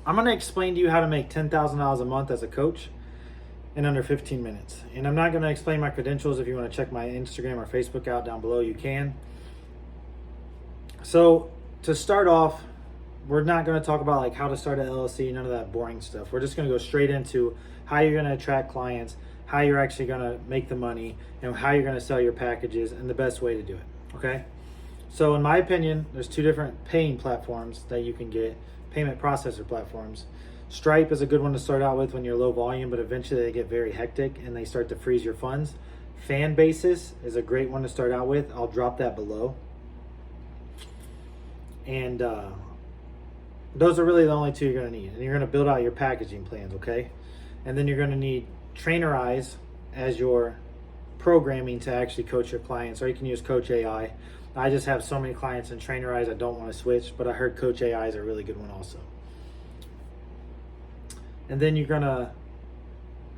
I'm going to explain to you how to make $10,000 a month as a coach in under 15 minutes. And I'm not going to explain my credentials. If you want to check my Instagram or Facebook out down below, you can. So to start off, we're not going to talk about like how to start an LLC, none of that boring stuff. We're just going to go straight into how you're going to attract clients, how you're actually going to make the money, and how you're going to sell your packages and the best way to do it. Okay? So in my opinion, there's two different paying platforms that you can get, payment processor platforms. Stripe is a good one to start out with when you're low volume, but eventually they get very hectic and they start to freeze your funds. Fanbasis is a great one to start out with. I'll drop that below. And those are really the only two you're going to need. And you're going to build out your packaging plans, okay? And then you're going to need Trainerize as your programming to actually coach your clients, or you can use Coach AI. I just have so many clients in Trainerize, I don't want to switch, but I heard Coach AI is a really good one also. And then you're going to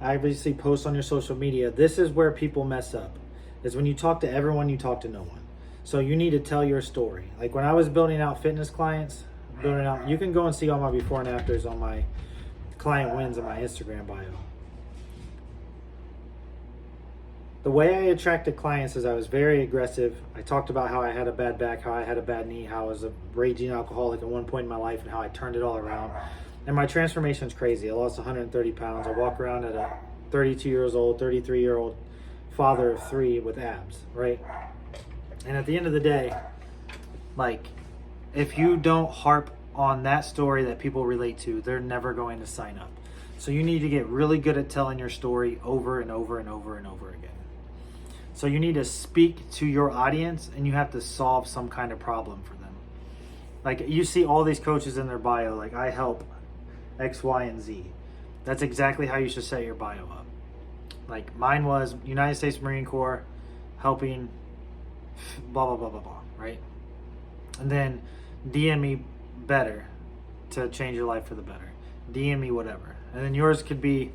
obviously post on your social media. This is where people mess up, is when you talk to everyone, you talk to no one. So you need to tell your story. Like when I was building out fitness clients, you can go and see all my before and afters on my client wins in my Instagram bio. The way I attracted clients is I was very aggressive. I talked about how I had a bad back, how I had a bad knee, how I was a raging alcoholic at one point in my life, and how I turned it all around. And my transformation is crazy. I lost 130 pounds. I walk around at a 32 years old, 33-year-old father of 3 with abs, right? And at the end of the day, like, if you don't harp on that story that people relate to, they're never going to sign up. So you need to get really good at telling your story over and over and over and over again. So you need to speak to your audience and you have to solve some kind of problem for them. Like you see all these coaches in their bio, like I help X, Y, and Z. That's exactly how you should set your bio up. Like mine was United States Marine Corps helping blah, blah, blah, blah, blah, right? And then DM me better to change your life for the better. DM me whatever. And then yours could be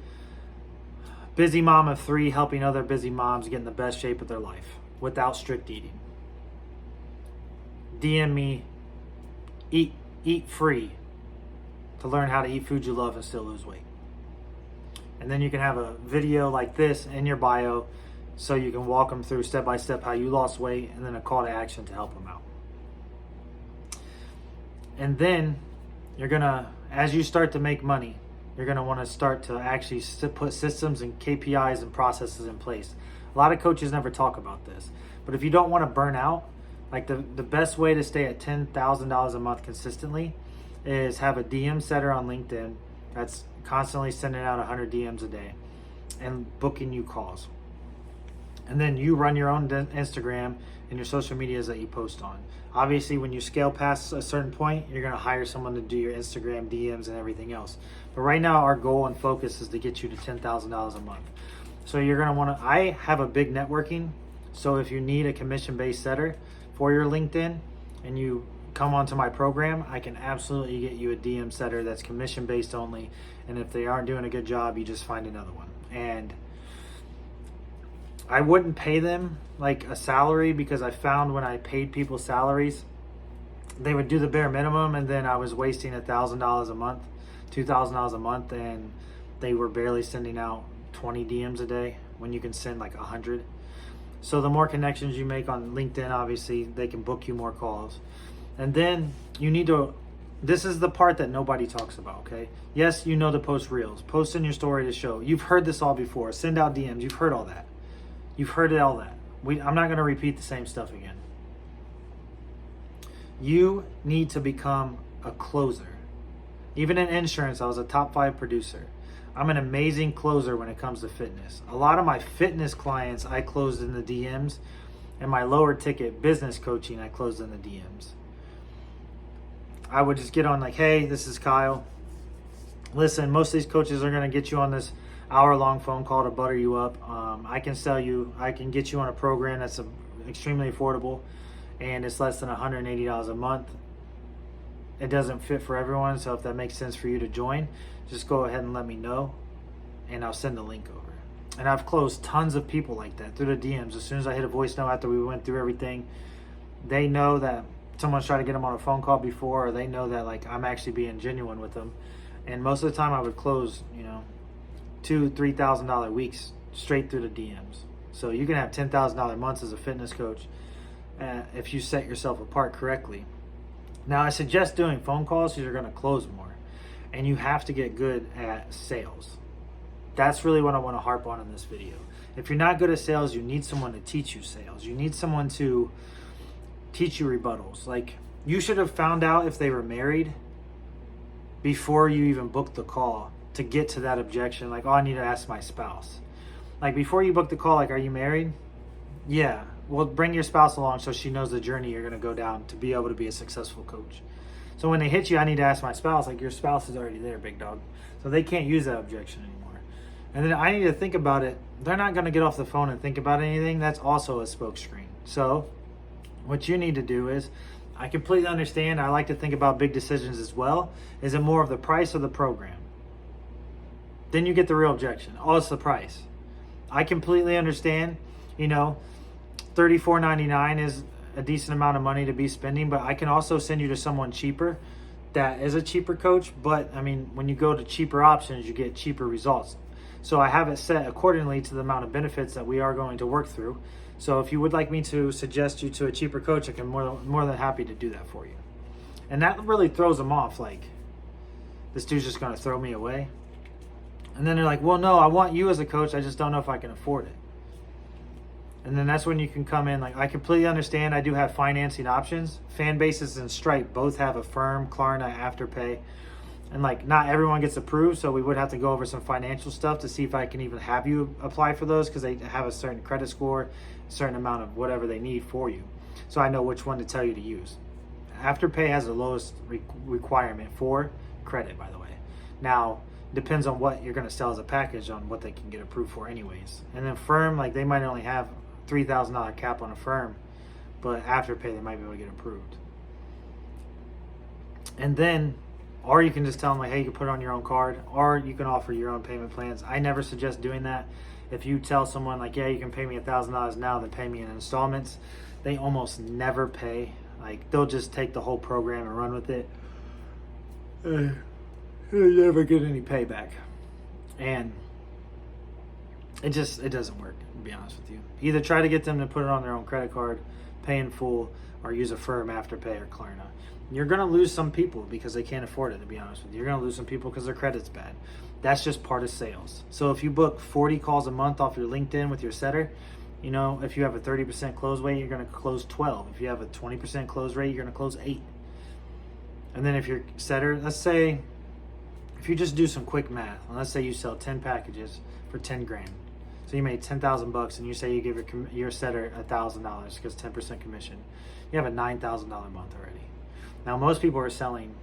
busy mom of 3 helping other busy moms get in the best shape of their life without strict eating. DM me eat free to learn how to eat food you love and still lose weight. And then you can have a video like this in your bio so you can walk them through step by step how you lost weight, and then a call to action to help them out. And then you're gonna, as you start to make money, you're gonna wanna start to actually put systems and KPIs and processes in place. A lot of coaches never talk about this, but if you don't wanna burn out, like the best way to stay at $10,000 a month consistently is have a DM setter on LinkedIn that's constantly sending out 100 DMs a day and booking you calls. And then you run your own Instagram and your social medias that you post on. Obviously, when you scale past a certain point, you're going to hire someone to do your Instagram DMs and everything else. But right now, our goal and focus is to get you to $10,000 a month. So you're going to want to, I have a big networking. So if you need a commission-based setter for your LinkedIn and you come onto my program, I can absolutely get you a DM setter that's commission-based only. And if they aren't doing a good job, you just find another one. And I wouldn't pay them like a salary, because I found when I paid people salaries, they would do the bare minimum and then I was wasting $1,000 a month, $2,000 a month, and they were barely sending out 20 DMs a day when you can send like 100. So the more connections you make on LinkedIn, obviously they can book you more calls. And then you need to, this is the part that nobody talks about, okay? Yes, you know to post reels, post in your story to show. You've heard this all before. Send out DMs. You've heard all that. You've heard all that. I'm not going to repeat the same stuff again. You need to become a closer. Even in insurance, I was a top 5 producer. I'm an amazing closer when it comes to fitness. A lot of my fitness clients I closed in the DMs, and my lower ticket business coaching I closed in the DMs. I would just get on like, hey, this is Kyle. Listen, most of these coaches are going to get you on this hour-long phone call to butter you up. I can get you on a program that's extremely affordable, and it's less than $180 a month. It doesn't fit for everyone, so if that makes sense for you to join, just go ahead and let me know, and I'll send the link over. And I've closed tons of people like that through the DMs. As soon as I hit a voice note after we went through everything, they know that someone's tried to get them on a phone call before, or they know that like I'm actually being genuine with them. And most of the time I would close, $2,000-$3,000 weeks straight through the DMs. So you can have $10,000 months as a fitness coach if you set yourself apart correctly. Now, I suggest doing phone calls because you're going to close more, and you have to get good at sales. That's really what I want to harp on in this video. If you're not good at sales, you need someone to teach you sales. You need someone to teach you rebuttals. Like, you should have found out if they were married before you even booked the call to get to that objection. Like, oh, I need to ask my spouse. Like, before you book the call, like, are you married? Yeah. Well, bring your spouse along so she knows the journey you're going to go down to be able to be a successful coach. So when they hit you, I need to ask my spouse, like, your spouse is already there, big dog. So they can't use that objection anymore. And then I need to think about it. They're not going to get off the phone and think about anything. That's also a smokescreen. So what you need to do is, I completely understand. I like to think about big decisions as well. Is it more of the price or the program? Then you get the real objection. Oh, it's the price. I completely understand, $34.99 is a decent amount of money to be spending, but I can also send you to someone cheaper that is a cheaper coach. But I mean, when you go to cheaper options, you get cheaper results. So I have it set accordingly to the amount of benefits that we are going to work through. So if you would like me to suggest you to a cheaper coach, I can more than happy to do that for you. And that really throws them off. Like, this dude's just going to throw me away. And then they're like, well, no, I want you as a coach. I just don't know if I can afford it. And then that's when you can come in. Like, I completely understand. I do have financing options. Fanbases and Stripe both have Affirm, Klarna, Afterpay. And like, not everyone gets approved, so we would have to go over some financial stuff to see if I can even have you apply for those, because they have a certain credit score, a certain amount of whatever they need for you. So I know which one to tell you to use. Afterpay has the lowest requirement for credit, by the way. Now, depends on what you're going to sell as a package on what they can get approved for anyways. And then Affirm, like, they might only have $3,000 cap on Affirm, but Afterpay, they might be able to get approved. And then, or you can just tell them, like, hey, you can put it on your own card, or you can offer your own payment plans. I never suggest doing that. If you tell someone, like, yeah, you can pay me $1,000 now, then pay me in installments, they almost never pay. Like, they'll just take the whole program and run with it. You never get any payback. And it doesn't work, to be honest with you. Either try to get them to put it on their own credit card, pay in full, or use Affirm, Afterpay, or Klarna. You're going to lose some people because they can't afford it, to be honest with you. You're going to lose some people because their credit's bad. That's just part of sales. So if you book 40 calls a month off your LinkedIn with your setter, if you have a 30% close rate, you're going to close 12. If you have a 20% close rate, you're going to close 8. And then if your setter, let's say, if you just do some quick math, and let's say you sell 10 packages for 10 grand. So you made $10,000 and you say you give your setter $1,000 because 10% commission. You have a $9,000 month already. Now, most people are selling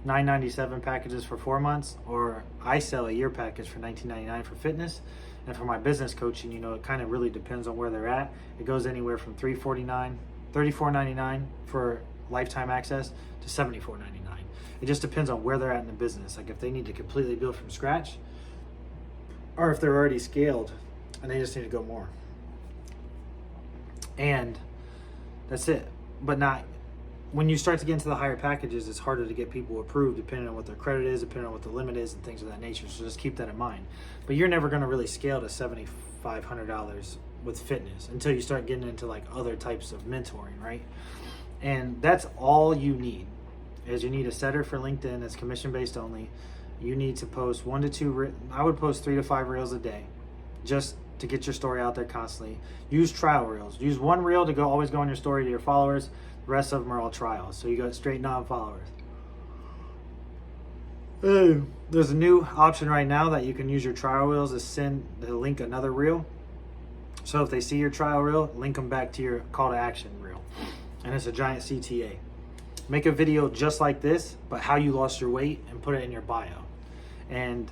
$997 packages for 4 months, or I sell a year package for $19.99 for fitness. And for my business coaching, it kind of really depends on where they're at. It goes anywhere from $34.99 for lifetime access to $74.99. It just depends on where they're at in the business. Like, if they need to completely build from scratch, or if they're already scaled and they just need to go more. And that's it. But when you start to get into the higher packages, it's harder to get people approved depending on what their credit is, depending on what the limit is, and things of that nature. So just keep that in mind. But you're never going to really scale to $7,500 with fitness until you start getting into like other types of mentoring, right? And that's all you need. Is you need a setter for LinkedIn that's commission based only. You need to post 1 to 2. I would post 3 to 5 reels a day, just to get your story out there constantly. Use trial reels. Use one reel to always go on your story to your followers. The rest of them are all trials. So you got straight non-followers. There's a new option right now that you can use your trial reels to link another reel. So if they see your trial reel, link them back to your call to action reel. And it's a giant CTA. Make a video just like this, but how you lost your weight, and put it in your bio. And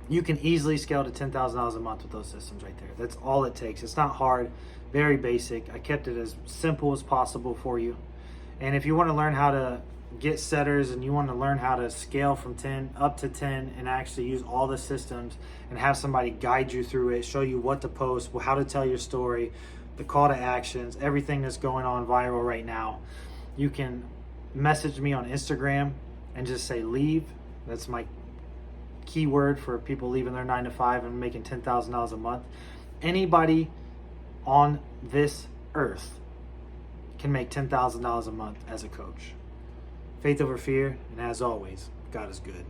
you can easily scale to $10,000 a month with those systems right there. That's all it takes. It's not hard, very basic. I kept it as simple as possible for you. And if you want to learn how to get setters and you want to learn how to scale from 10 up to 10 and actually use all the systems and have somebody guide you through it, show you what to post, how to tell your story, the call to actions, everything that's going on viral right now, you can message me on Instagram and just say leave That's my key word for people leaving their 9 to 5 and making $10,000 a month. Anybody on this earth can make $10,000 a month as a coach. Faith over fear, and as always, God is good.